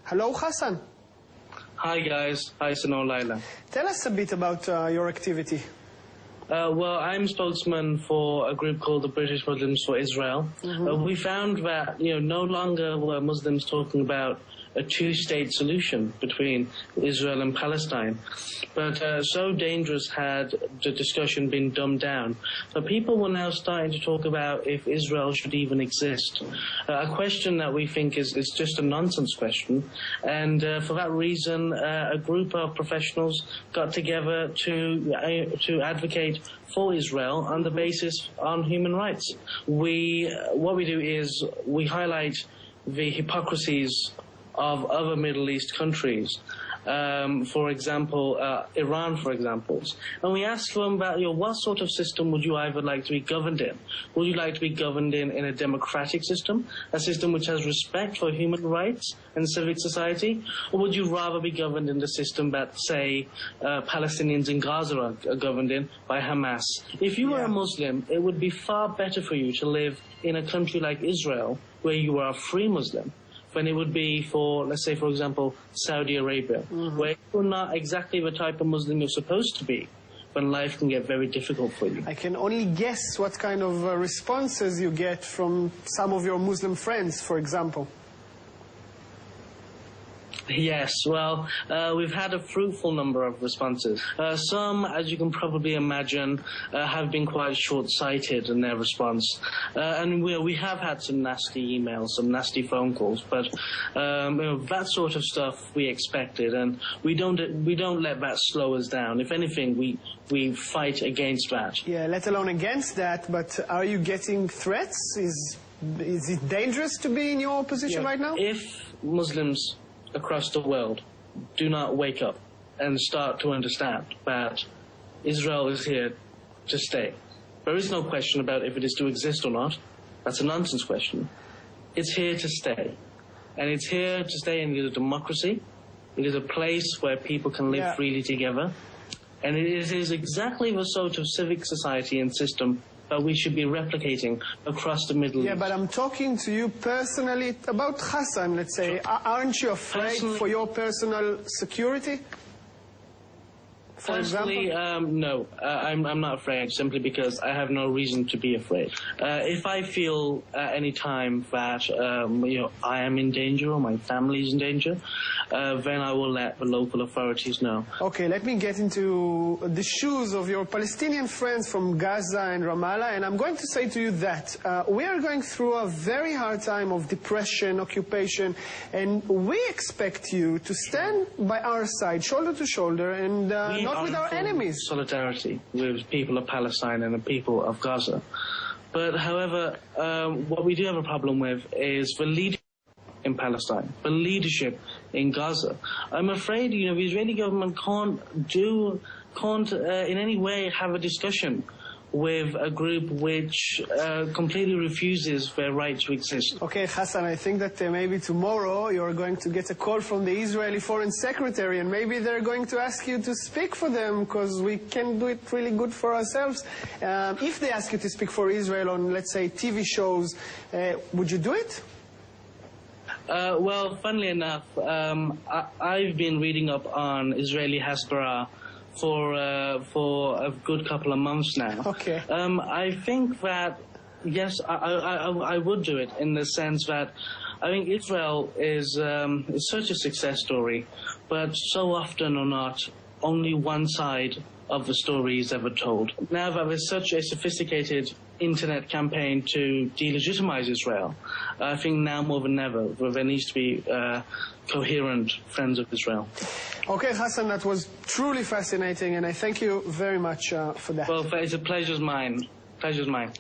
Hello, Hassan. Hi guys, hi Sano Laila. Tell us a bit about your activity. Well, I'm spokesman for a group called the British Muslims for Israel. We found that, no longer were Muslims talking about a two-state solution between Israel and Palestine. But so dangerous had the discussion been dumbed down. So people were now starting to talk about if Israel should even exist. A question that we think is just a nonsense question. And for that reason, a group of professionals got together to advocate for Israel on the basis on human rights. What we do is we highlight the hypocrisies of other Middle East countries, for example, Iran, for example. And we ask them about, what sort of system would you either like to be governed in? Would you like to be governed in a democratic system, a system which has respect for human rights and civic society? Or would you rather be governed in the system that, say, Palestinians in Gaza are governed in by Hamas? If you were a Muslim, it would be far better for you to live in a country like Israel, where you are a free Muslim, than it would be for, let's say, for example, Saudi Arabia, where you're not exactly the type of Muslim you're supposed to be, when life can get very difficult for you. I can only guess what kind of responses you get from some of your Muslim friends, for example. Yes, well, we've had a fruitful number of responses. Some, as you can probably imagine, have been quite short-sighted in their response. And we have had some nasty emails, some nasty phone calls, but that sort of stuff we expected, and we don't let that slow us down. If anything, we fight against that. Yeah, let alone against that, but are you getting threats? Is it dangerous to be in your position right now? If Muslims across the world do not wake up and start to understand that Israel is here to stay. There is no question about if it is to exist or not. That's a nonsense question. It's here to stay. And it's here to stay in a democracy. It is a place where people can live freely together. And it is exactly the sort of civic society and system that we should be replicating across the Middle East. Yeah, but I'm talking to you personally about Hassan, let's say. Aren't you afraid for your personal security? Personally, no, I'm not afraid, simply because I have no reason to be afraid. If I feel at any time that I am in danger or my family is in danger, then I will let the local authorities know. Okay, let me get into the shoes of your Palestinian friends from Gaza and Ramallah, and I'm going to say to you that we are going through a very hard time of depression, occupation, and we expect you to stand by our side, shoulder to shoulder, and not with our enemies. Solidarity with people of Palestine and the people of Gaza. But, however, what we do have a problem with is the leadership in Palestine, the leadership in Gaza. I'm afraid, the Israeli government can't in any way have a discussion with a group which completely refuses their right to exist. Okay, Hassan, I think that maybe tomorrow you're going to get a call from the Israeli Foreign Secretary, and maybe they're going to ask you to speak for them, because we can do it really good for ourselves. If they ask you to speak for Israel on, let's say, TV shows, would you do it? Well, funnily enough, I've been reading up on Israeli Hasbara for a good couple of months now. Okay. I think that, yes, I would do it, in the sense that I think Israel is such a success story, but so often or not, only one side of the story is ever told. Now that there's such a sophisticated internet campaign to delegitimize Israel, I think now more than ever there needs to be coherent friends of Israel. Okay, Hassan, that was truly fascinating, and I thank you very much for that. Well, it's a pleasure's mine. Pleasure's mine.